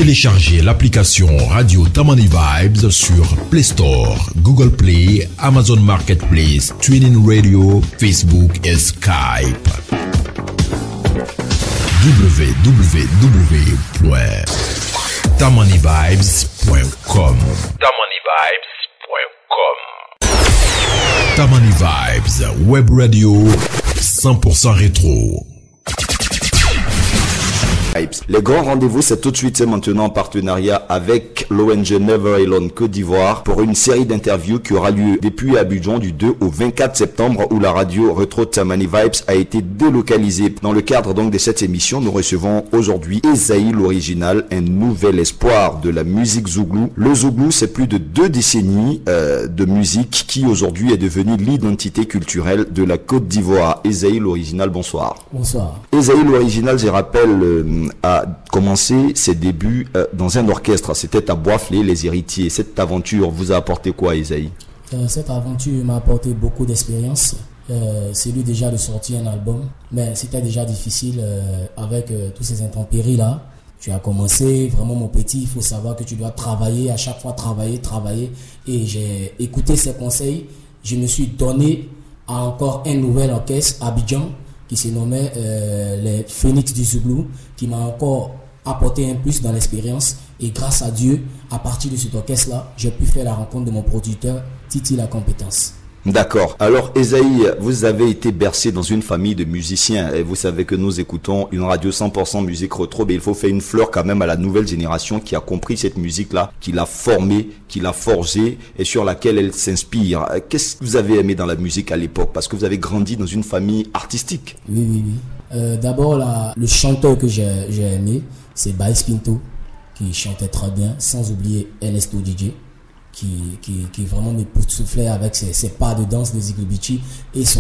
Téléchargez l'application Radio Tamani Vibes sur Play Store, Google Play, Amazon Marketplace, TuneIn Radio, Facebook et Skype. www.tamanivibes.com Tamani Vibes, Web Radio 100% rétro. Les grands rendez-vous, c'est tout de suite, c'est maintenant en partenariat avec l'ONG Never Alone Côte d'Ivoire pour une série d'interviews qui aura lieu depuis Abidjan du 2 au 24 septembre où la radio Retro Tamani Vibes a été délocalisée. Dans le cadre donc de cette émission, nous recevons aujourd'hui Esaïe l'original, un nouvel espoir de la musique zouglou. Le zouglou, c'est plus de 2 décennies de musique qui aujourd'hui est devenue l'identité culturelle de la Côte d'Ivoire. Esaïe l'original, bonsoir. Bonsoir. Esaïe l'original, je rappelle, a commencé ses débuts dans un orchestre. C'était à Boisflé, les héritiers. Cette aventure vous a apporté quoi, Esaïe? Cette aventure m'a apporté beaucoup d'expérience. C'est lui déjà de sortir un album, mais c'était déjà difficile avec tous ces intempéries là. Tu as commencé, vraiment mon petit, il faut savoir que tu dois travailler, à chaque fois travailler. Et j'ai écouté ses conseils. Je me suis donné à encore un nouvel orchestre, Abidjan, qui se nommait les Phoenix du Zouglou, qui m'a encore apporté un plus dans l'expérience. Et grâce à Dieu, à partir de cet orchestre-là, j'ai pu faire la rencontre de mon producteur, Titi La Compétence. D'accord. Alors, Esaïe, vous avez été bercé dans une famille de musiciens. Et vous savez que nous écoutons une radio 100% musique retro. Mais il faut faire une fleur quand même à la nouvelle génération qui a compris cette musique-là, qui l'a formée, qui l'a forgée et sur laquelle elle s'inspire. Qu'est-ce que vous avez aimé dans la musique à l'époque? Parce que vous avez grandi dans une famille artistique. Oui. D'abord, le chanteur que j'ai aimé, c'est Baïs Pinto, qui chantait très bien, sans oublier Ernesto DJ. Qui vraiment me soufflait avec ses pas de danse des Igribichi et sa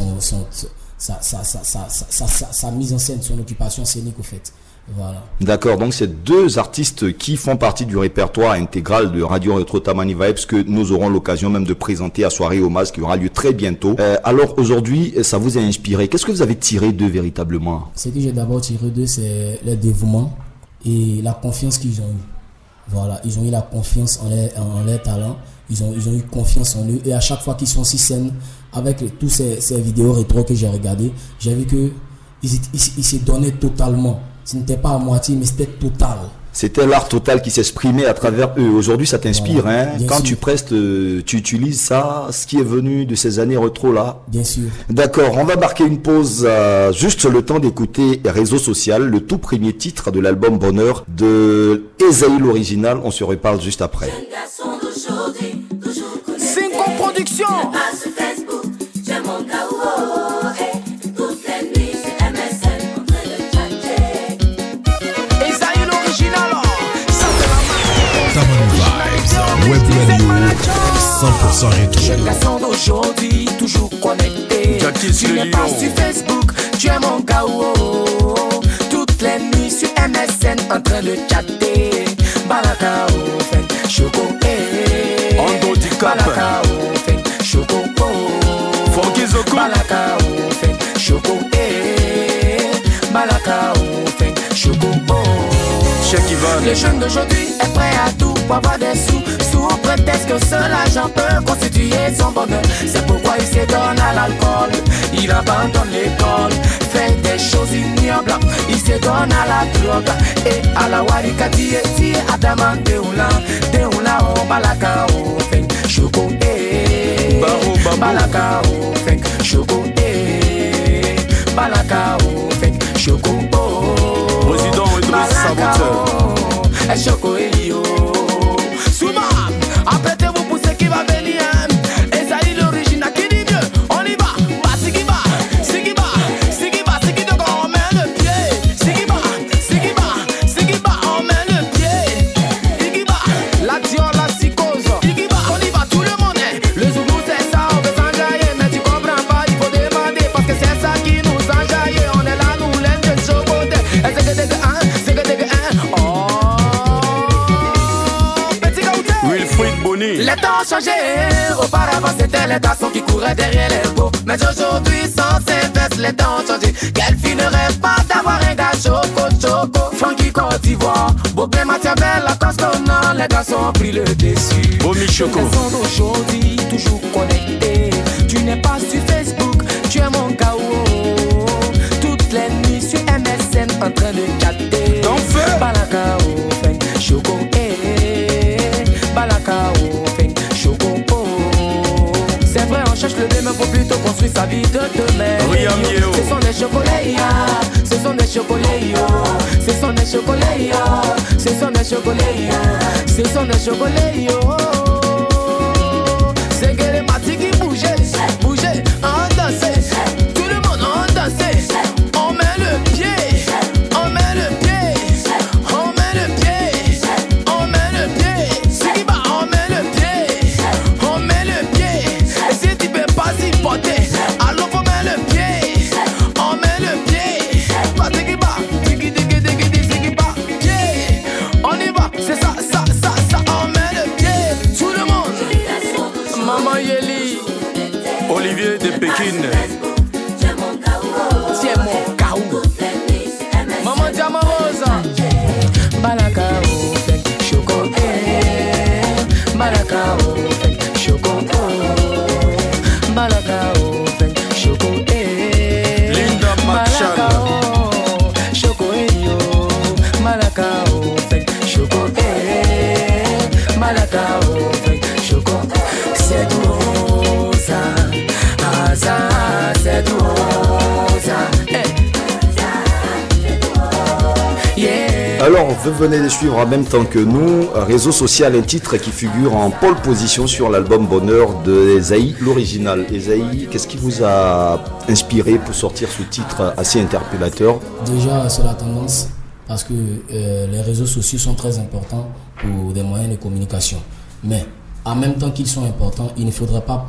mise en scène, son occupation scénique au fait. Voilà. D'accord, donc c'est 2 artistes qui font partie du répertoire intégral de Radio Retro Tamani Vibes que nous aurons l'occasion même de présenter à Soirée Hommage qui aura lieu très bientôt. Alors aujourd'hui, ça vous a inspiré. Qu'est-ce que vous avez tiré d'eux véritablement? Ce que j'ai d'abord tiré d'eux, c'est le dévouement et la confiance qu'ils ont eu. Voilà, ils ont eu la confiance en leur talent, ils ont eu confiance en eux et à chaque fois qu'ils sont sur scène avec tous ces vidéos rétro que j'ai regardées, j'ai vu que ils se donnaient totalement. Ce n'était pas à moitié, mais c'était total. C'était l'art total qui s'exprimait à travers eux. Aujourd'hui, ça t'inspire, voilà, hein? Quand sûr. Tu prestes, tu utilises ça, ce qui est venu de ces années rétro là. Bien sûr. D'accord, on va marquer une pause, juste le temps d'écouter Réseau Social, le tout premier titre de l'album Bonheur de Esaïe l'original. On se reparle juste après. Cinco Production. Web Radio 100% rétro. Jeune garçon d'aujourd'hui, toujours connecté. Tu n'es pas sur Facebook, tu es mon gars. Toutes les nuits sur MSN en train de chatter. Balaka Ofen, Choco, Ando di Cap, Balaka Ofen, Choco, Funky Zoko, Balaka Ofen, Choco, Balaka Ofen, Choco. Check Ivan. Le jeune d'aujourd'hui est prêt à tout pour avoir des sous, sous prétexte que seul l'argent peut constituer son bonheur. C'est pourquoi il se donne à l'alcool, il abandonne l'école, fait des choses ignobles, il se donne à la drogue et à la warikati et Adaman Deoula, oh Balaka oh Feng Choco Balaka oh Feng Choco Balaka oh Feng Choco Président Idriss Saboteur. Choco Elio Souma, apprêtez-vous pour ce qui va venir. Esaïe l'original qui dit mieux. On y va, Sigiba, on met le pied. Sigiba, on met le pied. Sigiba, l'action, la psychose. Sigiba, on y va, tout le monde est. Le Zoulou c'est ça, on veut s'enjailler. Mais tu comprends pas, il faut demander. Parce que c'est ça qui nous enjaille. On est là, nous l'aime de Choco. C'est que les temps ont changé, auparavant c'était les garçons qui couraient derrière les beaux. Mais aujourd'hui sans ces vestes, les temps ont changé. Quelle fille ne rêve pas d'avoir un gars choco, Funky Depuis Côte d'Ivoire, Bobé Mathiabel, la Coscona, les garçons ont pris le dessus. Bomi Choco. Les garçons d'aujourd'hui, toujours connectés. Tu n'es pas sur Facebook, tu es mon KO. Toutes les nuits sur MSN en train de chatter. T'en fais. Balakao, Feng, Choco, Balakao, Feng, Choco. C'est vrai, on cherche le bien, mais faut plutôt construire sa vie de demain. Rien mieux. Ce sont des chocolats, ce sont des chocolats, ce sont des chocolats, ce sont des chocolats, ce sont des chocolats. C'est que les matis qui bougeaient, bougeaient, on dansait, tout le monde on dansait. On met le pied, on met le pied, on met le pied, on met le pied. Sigiba, on met le pied, on met le pied. Et si tu peux pas s'y porter, alors on met le pied, on met le pied. Pas Sigiba, digi digi digi digi Sigiba, pied. On y va, c'est ça, ça, ça, ça. On met le pied, tout le monde. Maman Yeli, Olivier de Pékin. tiens mon kaou. Maman Diamant Rosa, Balakao, Feng, Choco, Balakao, Feng, Choco, Balakao, Feng, Choco, Linda Marshall. Balakao, Choco, Balakao, Feng, Choco, Balakao, Feng, Choco. C'est tout rosa, Asa, c'est tout rosa. Yeah. Alors, vous venez de suivre en même temps que nous Réseau Social, un titre qui figure en pole position sur l'album Bonheur de Esaïe, l'original. Esaïe, qu'est-ce qui vous a inspiré pour sortir ce titre assez interpellateur? Déjà, c'est la tendance, parce que les réseaux sociaux sont très importants pour des moyens de communication. Mais en même temps qu'ils sont importants, il ne faudrait pas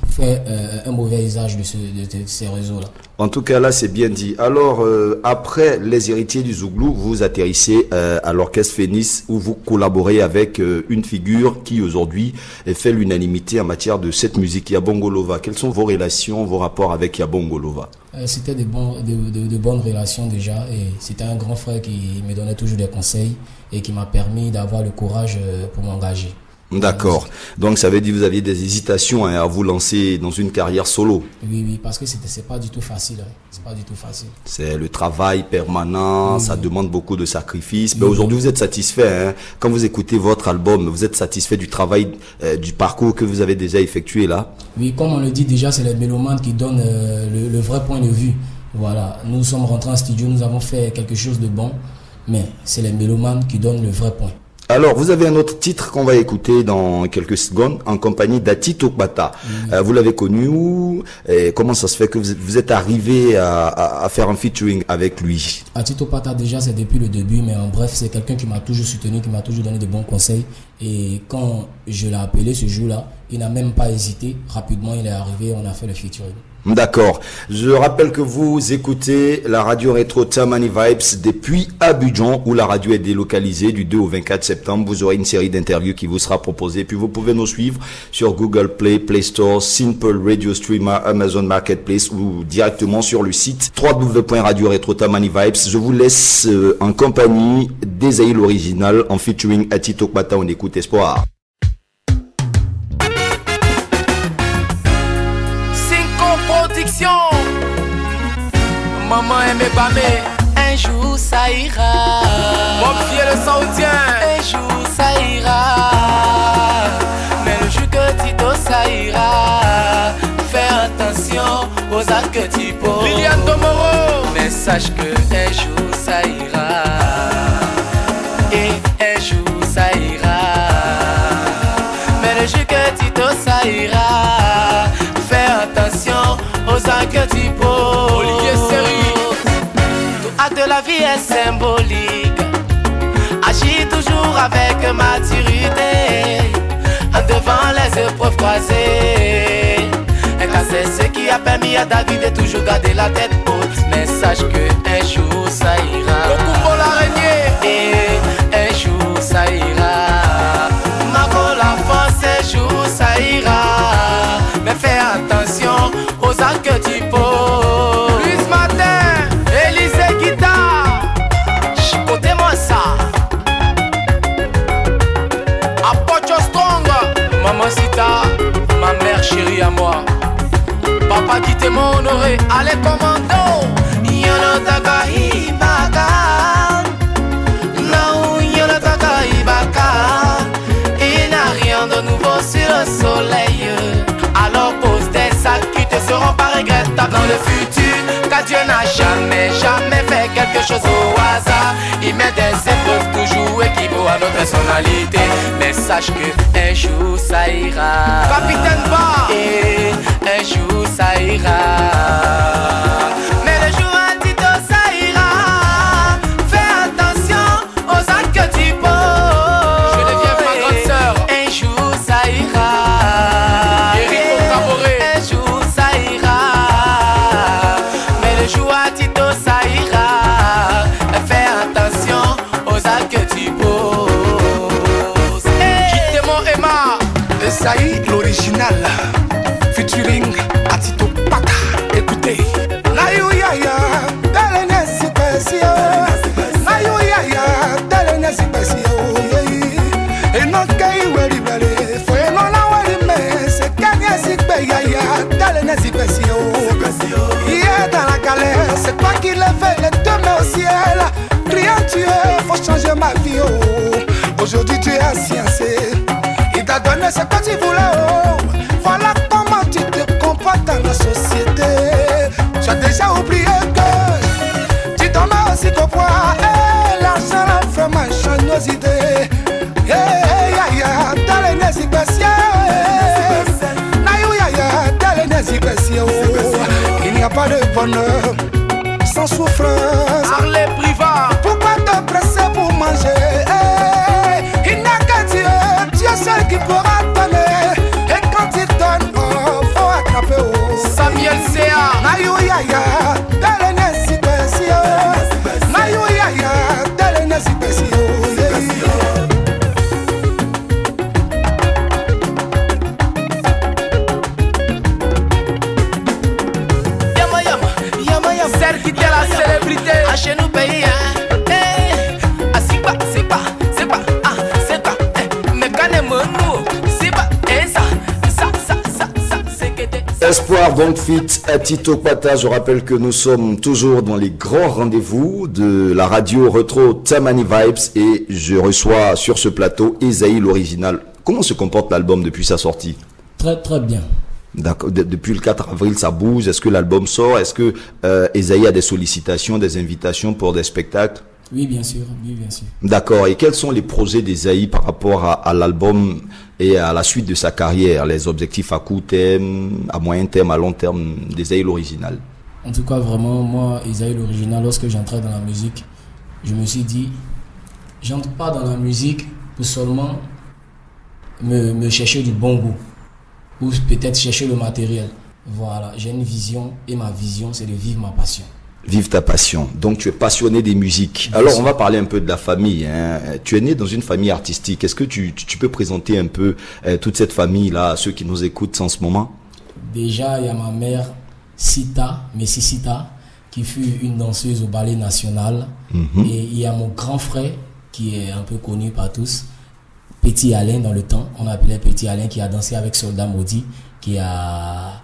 faire un mauvais usage de ces réseaux-là. En tout cas, là, c'est bien dit. Alors, après Les Héritiers du Zouglou, vous atterrissez à l'Orchestre Phénix, où vous collaborez avec une figure qui, aujourd'hui, fait l'unanimité en matière de cette musique, Yabongo Lova. Quelles sont vos relations, vos rapports avec Yabongo Lova? C'était de bonnes relations déjà, et c'était un grand frère qui me donnait toujours des conseils et qui m'a permis d'avoir le courage pour m'engager. D'accord. Donc, ça veut dire que vous aviez des hésitations à vous lancer dans une carrière solo. Oui, parce que c'est pas du tout facile. C'est pas du tout facile. C'est le travail permanent, ça demande beaucoup de sacrifices. Mais aujourd'hui, vous êtes satisfait. Quand vous écoutez votre album, vous êtes satisfait du travail, du parcours que vous avez déjà effectué là? Oui, comme on le dit déjà, c'est les mélomanes qui donnent le vrai point de vue. Voilà, nous sommes rentrés en studio, nous avons fait quelque chose de bon, mais c'est les mélomanes qui donnent le vrai point. Alors, vous avez un autre titre qu'on va écouter dans quelques secondes en compagnie d'Ati Tokbata. Vous l'avez connu où? Et comment ça se fait que vous êtes arrivé à faire un featuring avec lui? Ati Tokbata, déjà, c'est depuis le début, mais en bref, c'est quelqu'un qui m'a toujours soutenu, qui m'a toujours donné de bons conseils. Et quand je l'ai appelé ce jour-là, il n'a même pas hésité. Rapidement, il est arrivé, on a fait le featuring. D'accord. Je rappelle que vous écoutez la radio rétro Tamani Vibes depuis Abidjan, où la radio est délocalisée du 2 au 24 septembre. Vous aurez une série d'interviews qui vous sera proposée. Puis vous pouvez nous suivre sur Google Play, Play Store, Simple Radio Streamer, Amazon Marketplace ou directement sur le site www.radioretrotamanivibes. Je vous laisse en compagnie d'Esaïe l'original en featuring Ati Tokbata. On écoute Espoir. Maman aimait Bamé. Un jour ça ira. Mon pied le saoudien. Un jour ça ira. Mais le jour que Tito ça ira. Fais attention aux actes que tu poses. Liliane Domoro. Mais sache que un jour ça ira. Et un jour ça ira. Mais le jour que Tito ça ira. Fais attention aux actes que tu poses. Olivier Seri. Tout acte de la vie est symbolique. Agis toujours avec maturité. En devant les épreuves croisées. Et car c'est ce qui a permis à David de toujours garder la tête haute. Mais sache que un jour ça ira. Le coup l'araignée. Et un jour ça ira. Ma la force, un jour ça ira. Mais fais attention aux actes que tu poses. Luis Martin, Élysée Guitare. Chicoté moi ça. Tambouré, allez commando. Yolo taka ibaka. Non, yolo taka ibaka. Il n'a rien de nouveau sur le soleil. Alors pose des sacs qui te seront pas regrettables dans le futur. Car Dieu n'a jamais fait quelque chose au hasard. Il met des épreuves toujours équivaut à notre personnalité. Mais sache que un jour ça ira. Capitaine Ba. Et un jour ça ira. Mais le jour à Tito ça ira. Fais attention aux actes que tu poses. Je deviens ma grande sœur. Un jour ça ira. Eric Tambouré. Un jour ça ira. Mais le jour à Tito ça ira. Fais attention aux actes que tu poses. Quittez-moi Emma. Esaïe l'original, featuring Atito Pata. Écoutez. Nayuyaya, dalene sipesio. Nayuyaya, dalene sipesio. Et non kei weri bele, foi non la weri me. Se kanya sipeyaya, dalene sipesio. Il est dans la galère, c'est toi qui lèves les deux mains au ciel. Criant Dieu, faut changer ma vie. Oh. Aujourd'hui tu es sciencé. Il t'a donné ce que tu voulais, oh. Voilà comment tu te comportes dans la société. Tu as déjà oublié que tu t'en as aussi qu'au poids. Et l'argent la fait ma ingéniosité. Dans les nazis il n'y a pas de bonheur sans souffrance. Harley Privat. Pourquoi te presser pour manger? Il n'y a que Dieu, Dieu seul qui pourra donner. Et quand il donne, oh, faut attraper. Oh. Samuel C.A. Nayuyaya, dalene sipesio. Nayuyaya, dalene sipesio. Celle qui était la célébrité. À chez nous pays, hein. Hey. Ah, c'est pas, ah, c'est pas, mais quand même, nous, c'est pas, ça, c'est que t'es. Espoir donc fit à Tito Pata. Je rappelle que nous sommes toujours dans les grands rendez-vous de la radio Retro Tamani Vibes et je reçois sur ce plateau Esaïe l'original. Comment se comporte l'album depuis sa sortie? Très très bien. D'accord. Depuis le 4 avril, ça bouge. Est-ce que l'album sort? Est-ce que Esaïe a des sollicitations, des invitations pour des spectacles? Oui, bien sûr. Oui, bien sûr. D'accord. Et quels sont les projets d'Esaïe par rapport à l'album et à la suite de sa carrière? Les objectifs à court terme, à moyen terme, à long terme d'Esaïe l'original? En tout cas, vraiment, moi, Esaïe l'original, lorsque j'entrais dans la musique, je me suis dit, j'entre pas dans la musique pour seulement me chercher du bon goût. Ou peut-être chercher le matériel. Voilà, j'ai une vision et ma vision, c'est de vivre ma passion. Vive ta passion. Donc tu es passionné des musiques. Alors on va parler un peu de la famille. Hein. Tu es né dans une famille artistique. Est-ce que tu peux présenter un peu toute cette famille-là à ceux qui nous écoutent en ce moment? Déjà, il y a ma mère, Messi Sita, qui fut une danseuse au ballet national. Et il y a mon grand frère, qui est un peu connu par tous, Petit Alain dans le temps, on appelait Petit Alain, qui a dansé avec Soldat Maudit, qui a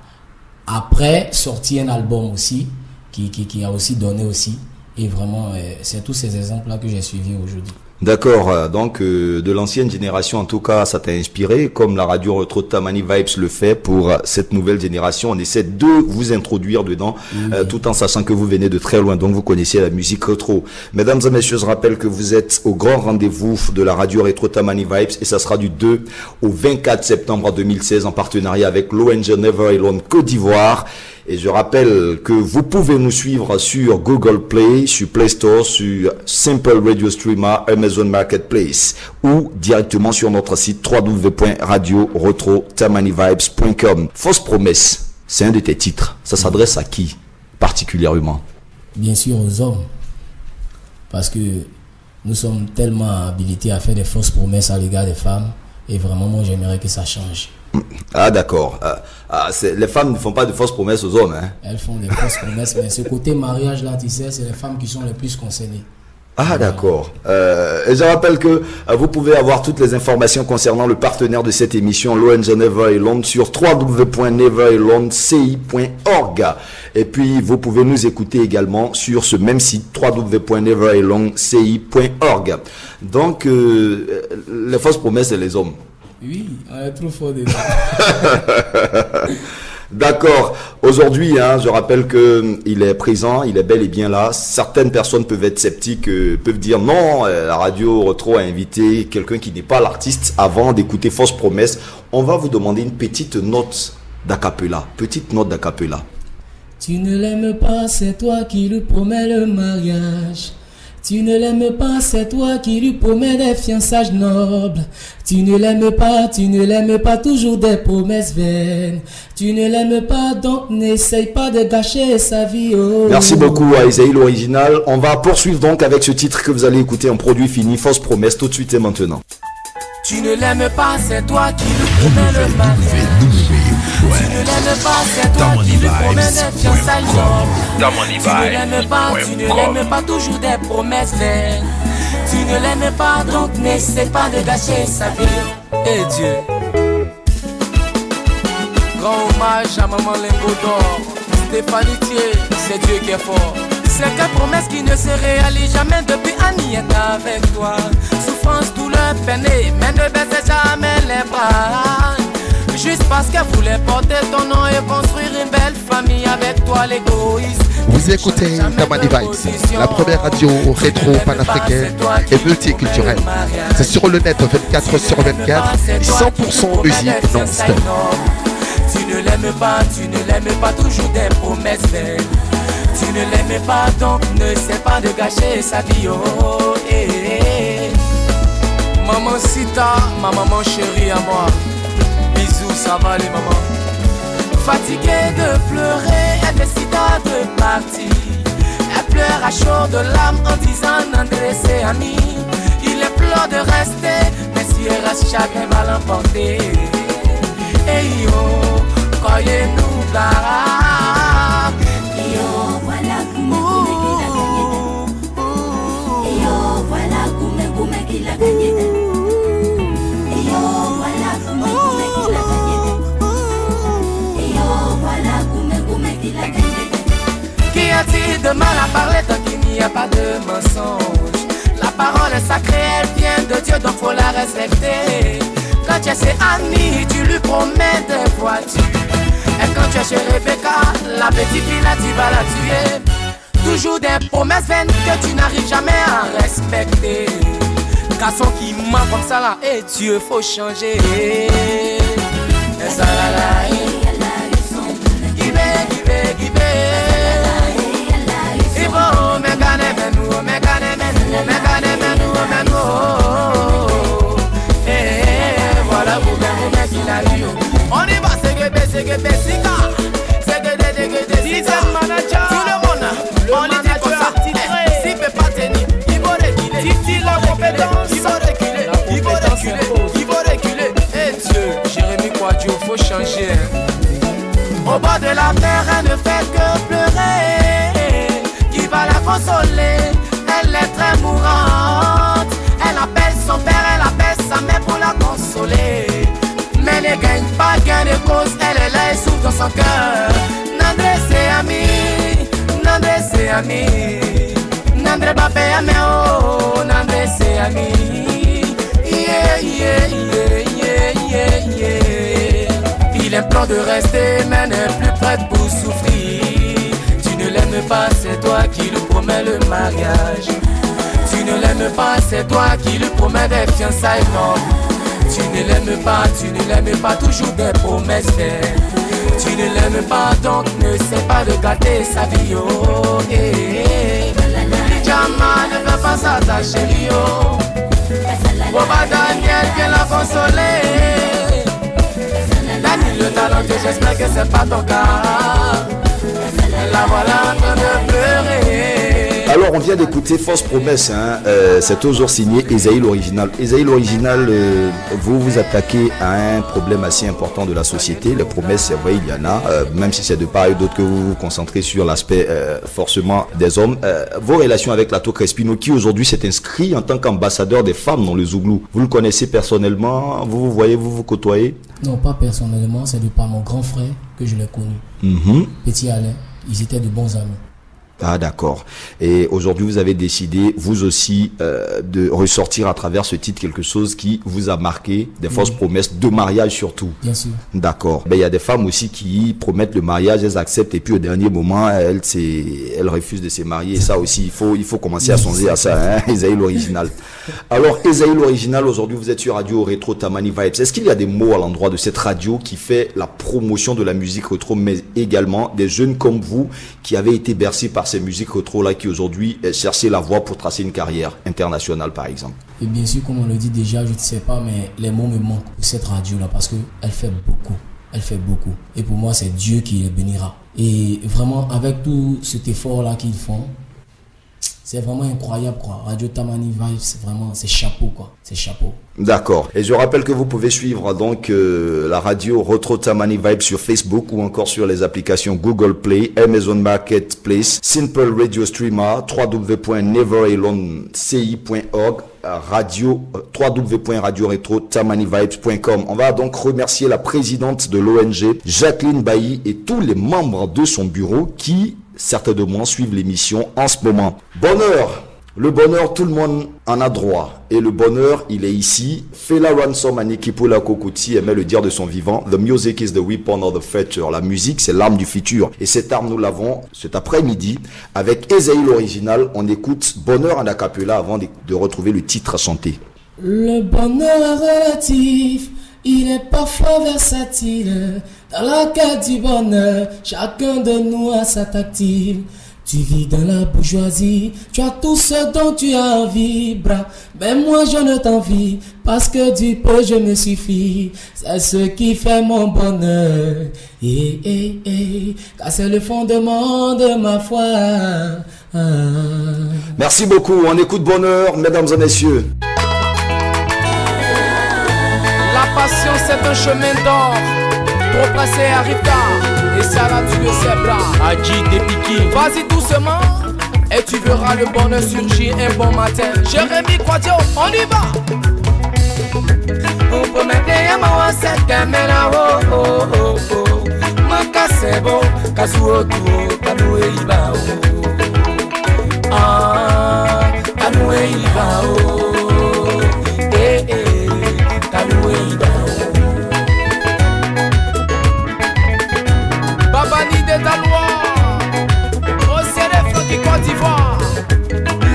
après sorti un album aussi, qui a aussi donné aussi. Et vraiment, c'est tous ces exemples-là que j'ai suivis aujourd'hui. D'accord, donc de l'ancienne génération en tout cas ça t'a inspiré, comme la radio Retro Tamani Vibes le fait pour cette nouvelle génération. On essaie de vous introduire dedans, tout en sachant que vous venez de très loin, donc vous connaissez la musique rétro. Mesdames et messieurs, je rappelle que vous êtes au grand rendez-vous de la radio Retro Tamani Vibes et ça sera du 2 au 24 septembre 2016 en partenariat avec l'ONG Never Alone Côte d'Ivoire. Et je rappelle que vous pouvez nous suivre sur Google Play, sur Play Store, sur Simple Radio Streamer, Amazon Marketplace ou directement sur notre site www.radio-retro-tamani-vibes.com. Fausse promesse, c'est un de tes titres. Ça s'adresse à qui particulièrement? Bien sûr aux hommes. Parce que nous sommes tellement habilités à faire des fausses promesses à l'égard des femmes. Et vraiment, moi, j'aimerais que ça change. Ah d'accord. Les femmes ne font pas de fausses promesses aux hommes. Hein. Elles font des fausses promesses, mais ce côté mariage là, tu sais, c'est les femmes qui sont les plus concernées. Ah d'accord. Et je rappelle que vous pouvez avoir toutes les informations concernant le partenaire de cette émission, l'ONG Never Alone, sur www.neveraloneCI.org. Et puis vous pouvez nous écouter également sur ce même site, www.neveraloneCI.org. Donc les fausses promesses et les hommes. Oui, on est trop fort déjà. D'accord. Aujourd'hui, je rappelle que il est présent, il est bel et bien là. Certaines personnes peuvent être sceptiques, peuvent dire non, la radio Retro a invité quelqu'un qui n'est pas l'artiste avant d'écouter Fausse Promesse. On va vous demander une petite note d'acapella. Tu ne l'aimes pas, c'est toi qui lui promets le mariage. Tu ne l'aimes pas, c'est toi qui lui promets des fiançailles nobles. Tu ne l'aimes pas, toujours des promesses vaines. Tu ne l'aimes pas, donc n'essaye pas de gâcher sa vie. Oh. Merci beaucoup à Isaïe l'original. On va poursuivre donc avec ce titre que vous allez écouter en produit fini, Fausse Promesse, tout de suite et maintenant. Tu ne l'aimes pas, c'est toi qui lui promets le mariage. Tu ne l'aimes pas, c'est toi qui lui promets des fiançailles nobles. Tu ne l'aimes pas, toujours des promesses vaines. Tu ne l'aimes pas, donc n'essaie pas de gâcher sa vie. Et Dieu. Grand hommage à Maman Lingot d'Or, Stéphanie Thier, c'est Dieu qui est fort. C'est qu'une promesse qui ne se réalise jamais depuis Annie est avec toi. Souffrance, douleur, peine, mais ne baisse jamais les bras. Juste parce qu'elle voulait porter ton nom et construire une belle famille avec toi, l'égoïste. Vous écoutez Tamani Vibes, la première radio rétro panafricaine et multiculturelle. C'est sur le net 24/24 et 100% musique non-stop. Tu ne l'aimes pas, toujours des promesses vaines. Tu ne l'aimes pas, donc ne sais pas de gâcher sa vie. Oh, eh, eh. Maman Sita, ma maman chérie à moi. Bisous, ça va les mamans. Fatiguée de pleurer, elle décida de partir. Elle pleure à chaud de larmes en disant André c'est ami. Il implore de rester, mais si elle reste chacun va l'emporter. Et yo, croyez-nous là. Yo, voilà Koumé qui l'a gagné. Qu'y a-t-il de mal à parler tant qu'il n'y a pas de mensonge? La parole est sacrée, elle vient de Dieu, donc faut la respecter. Quand tu es chez Annie, tu lui promets des voitures. Et quand tu es chez Rebecca, la petite fille là, tu vas la tuer. Toujours des promesses vaines que tu n'arrives jamais à respecter. Garçon qui ment comme ça là, et Dieu faut changer. Et ça là là, voilà vous qu'il a eu. On y va, c'est que Sika. C'est que Sika. Tout le monde, on lui dit comme ça. S'il peut pas tenir, il va reculer. Titi la compétence, il va reculer. Et Dieu, Jérémy Quadio, faut changer. Au bord de la mer, elle ne fait que pleurer. Qui va la consoler? Elle est très mourante. Elle appelle son père, elle appelle sa mère pour la consoler. Mais elle ne gagne pas gain de cause. Elle est là et souffre dans son cœur. Nandré c'est ami. Nandré Babé ami, oh, Nandré c'est ami. Yeah. Il implore de rester, mais n'est plus prête pour souffrir. Tu ne l'aimes pas, c'est toi qui lui promets le mariage. Tu ne l'aimes pas, c'est toi qui lui promets des fiançailles nobles. Tu ne l'aimes pas, toujours des promesses vaines. Tu ne l'aimes pas, donc ne sais pas de gâter sa vie. Oh, Jama ne veut pas ça ta chérie. Oh, Boba Daniel viens la consoler. Daniel le talentueux, j'espère que c'est pas ton cas. La voilà en train de pleurer. Alors, on vient d'écouter Fausse Promesse, hein. C'est toujours signé Esaïe l'original. Esaïe l'original, vous vous attaquez à un problème assez important de la société. Les promesses, c'est vrai, il y en a, même si c'est de part et d'autre que vous vous concentrez sur l'aspect forcément des hommes. Vos relations avec Lato Crespino, qui aujourd'hui s'est inscrit en tant qu'ambassadeur des femmes dans le Zouglou, vous le connaissez personnellement? Vous vous voyez, vous vous côtoyez? Non, pas personnellement, c'est de par mon grand frère que je l'ai connu. Petit Alain, ils étaient de bons amis. Ah d'accord. Et aujourd'hui, vous avez décidé, vous aussi, de ressortir à travers ce titre quelque chose qui vous a marqué, des fausses promesses de mariage surtout. Bien sûr. D'accord. Ben, il y a des femmes aussi qui promettent le mariage, elles acceptent et puis au dernier moment, elles refusent de se marier. Et ça aussi, il faut commencer à songer à ça, hein, Esaïe l'original. Alors, Esaïe l'original, aujourd'hui, vous êtes sur Radio Rétro Tamani Vibes. Est-ce qu'il y a des mots à l'endroit de cette radio qui fait la promotion de la musique rétro, mais également des jeunes comme vous qui avaient été bercés par ces musiques rétro-là, qui aujourd'hui cherchaient la voie pour tracer une carrière internationale, par exemple? Et bien sûr, comme on le dit déjà, je ne sais pas, mais les mots me manquent pour cette radio-là parce qu'elle fait beaucoup. Elle fait beaucoup. Et pour moi, c'est Dieu qui les bénira. Et vraiment, avec tout cet effort-là qu'ils font, c'est vraiment incroyable, quoi. Radio Tamani Vibes, c'est chapeau, quoi. C'est chapeau. D'accord. Et je rappelle que vous pouvez suivre donc la radio Retro Tamani Vibes sur Facebook ou encore sur les applications Google Play, Amazon Marketplace, Simple Radio Streamer, www.neveraloneci.org, radio www.radioretrotamanivibes.com. On va donc remercier la présidente de l'ONG, Jacqueline Bailly, et tous les membres de son bureau qui certainement suivent l'émission en ce moment. Bonheur. Le bonheur, tout le monde en a droit. Et le bonheur, il est ici. Fela Ransom Anikipula Kokoti aimait le dire de son vivant. The music is the weapon of the future. La musique, c'est l'arme du futur. Et cette arme, nous l'avons cet après-midi. Avec Esaïe l'original, on écoute Bonheur en acapella avant de retrouver le titre à chanter. Le bonheur est relatif. Il est parfois versatile. Dans la quête du bonheur, chacun de nous a sa tactile. Tu vis dans la bourgeoisie, tu as tout ce dont tu as envie, bras. Mais moi je ne t'envie, parce que du peu je me suffis. C'est ce qui fait mon bonheur. Car c'est le fondement de ma foi. Merci beaucoup, on écoute Bonheur, mesdames et messieurs. La passion c'est un chemin d'or. Trop placé arrive tard. Et ça là tu le sais bras. Adji dépiqué. Vas-y doucement. Et tu verras le bonheur surgir un bon matin. Jérémy Quadio, on y va. On peut mettre à ma cette caméra. Oh oh oh oh. Manca c'est bon. Kazuo tu kanoué iba oh. Ah kanoué iba oh. Eh eh kanoué iba oh.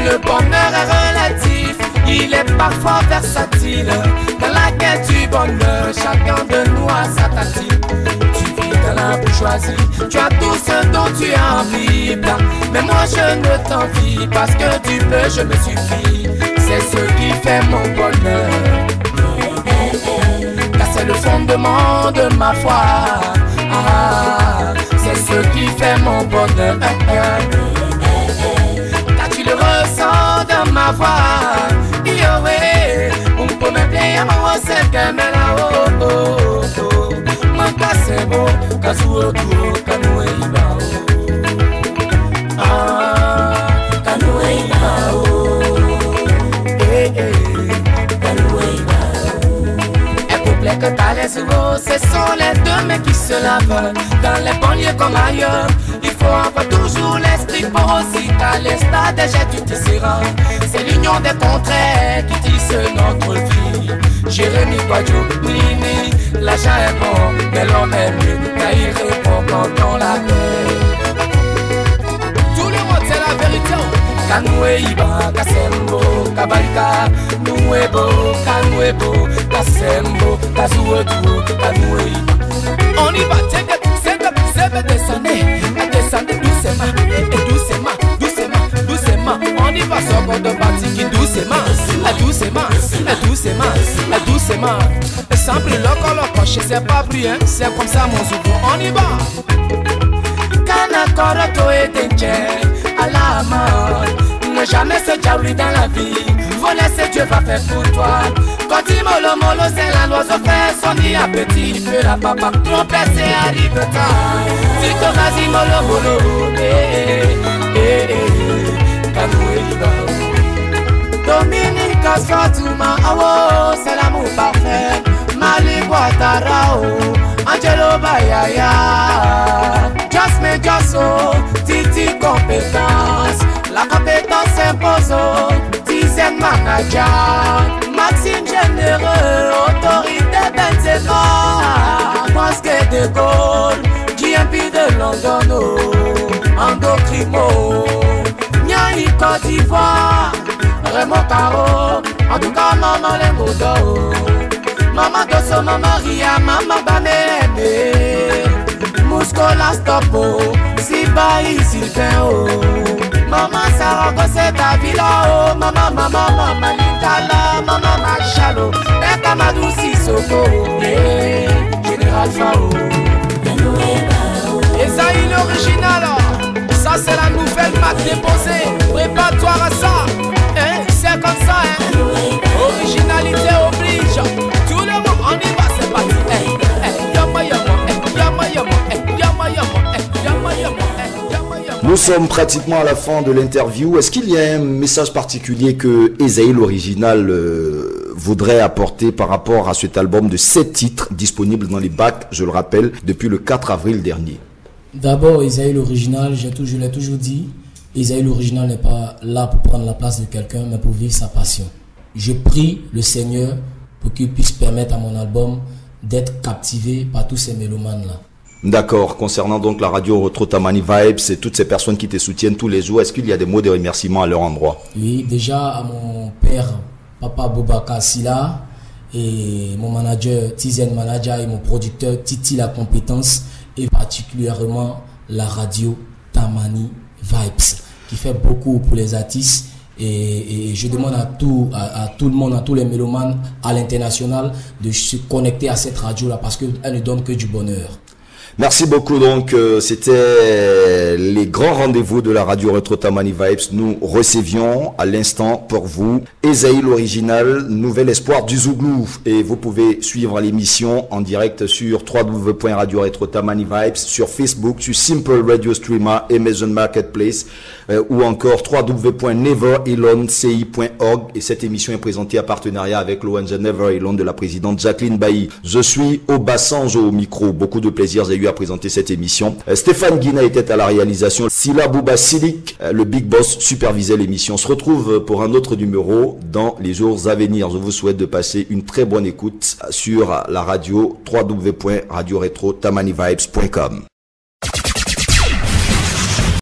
Le bonheur est relatif, il est parfois versatile. Dans la quête du bonheur, chacun de nous a sa tactique. Tu vis dans la bourgeoisie, tu as tout ce dont tu as envie. Mais moi je ne t'envie, parce que du peu je me suffis. C'est ce qui fait mon bonheur. Car c'est le fondement de ma foi. C'est ce qui fait mon bonheur. Car tu le ressens dans ma voix. Yo, ouais, on peut me plaire à moi, c'est que me la oh oh oh. Manca c'est beau, kazuo tu kanoué iba oh. Ah, kanoué iba oh. Eh eh, kanoué iba oh. Et couple que t'as les euros, ce sont les deux mecs qui se lavent. Dans les banlieues comme ailleurs, il faut avoir toujours l'esprit aussi qu'à l'instar des jets du tisserand. C'est l'union des contraires qui tisse notre vie. Jérémy Quadio, Lini, l'argent est bon, mais l'homme est mieux. Car il répond quand on l'appelle. Tout le monde c'est la vérité. Kanoué iba, kasembo, kabalika, nouebo, kanouebo, kasembo, kazuo duo, kanoué iba. On y va, take it, descendez, descendez doucement, et doucement, doucement, doucement. On y va, sort de partie qui doucement, doucement, doucement, doucement. Sans plus le coche, c'est pas plus, hein, c'est comme ça mon souffle. On y va. Kana koroto et denche, à la main. jamais se diabler dans la vie. Faut laisser Dieu va faire pour toi. Quand il molo molo, c'est la l'oiseau fait son nid à petit. Il fait la papa, trompette, c'est arrive tard. Si tu vas-y molo molo, Dominique Asfatuma, awo, c'est l'amour parfait. Mali Guatarao, Angelo Bayaya, Jasmine Jasso, Titi compétence. La compétence s'impose, dizaine manager. Maxime généreux, autorité Benzema. Mosquée de Gaulle, GMP de London, Andocrimo, Nyani Côte d'Ivoire, Raymond Caro, en tout cas maman les modos. Maman Dosso, maman Ria, maman Banébe, Mouscola Stopo, Sibaï Sylvain oh. Maman Sarago c'est ta villa oh. Maman, maman, maman Lintala, maman Machalo, Beka Madou Sissoko, Général Fao. Et ça il est original, ça c'est la nouvelle marque déposée. Prépare-toi à ça, hein? C'est comme ça, hein? Originalité oblige. Tout le monde on y va, c'est parti. Nous sommes pratiquement à la fin de l'interview. Est-ce qu'il y a un message particulier que Esaïe l'original voudrait apporter par rapport à cet album de 7 titres disponible dans les bacs, je le rappelle, depuis le 4 avril dernier? D'abord, Esaïe l'original, je l'ai toujours dit, Esaïe l'original n'est pas là pour prendre la place de quelqu'un, mais pour vivre sa passion. Je prie le Seigneur pour qu'il puisse permettre à mon album d'être captivé par tous ces mélomanes-là. D'accord. Concernant donc la radio Retro Tamani Vibes et toutes ces personnes qui te soutiennent tous les jours, est-ce qu'il y a des mots de remerciement à leur endroit? Oui, déjà à mon père, Papa Boubacar Silla, et mon manager, Tizen Manager, et mon producteur, Titi La Compétence, et particulièrement la radio Tamani Vibes, qui fait beaucoup pour les artistes. Et je demande à tout le monde, à tous les mélomanes à l'international de se connecter à cette radio-là parce qu'elle ne donne que du bonheur. Merci beaucoup. Donc, c'était les grands rendez-vous de la radio Retro Tamani Vibes. Nous recevions à l'instant pour vous Esaïe l'original, nouvel espoir du Zouglou. Et vous pouvez suivre l'émission en direct sur www.radio-retro-tamani vibes, sur Facebook, sur Simple Radio Streamer, Amazon Marketplace, ou encore www.neverelonci.org. Et cette émission est présentée en partenariat avec l'ONG Never Alone de la présidente Jacqueline Bailly. Je suis au Bassange au micro. Beaucoup de plaisir j'ai eu à présenter cette émission. Stéphane Guina était à la réalisation. Sila Bouba Silik, le Big Boss, supervisait l'émission. On se retrouve pour un autre numéro dans les jours à venir. Je vous souhaite de passer une très bonne écoute sur la radio www.radio-retro-tamani-vibes.com.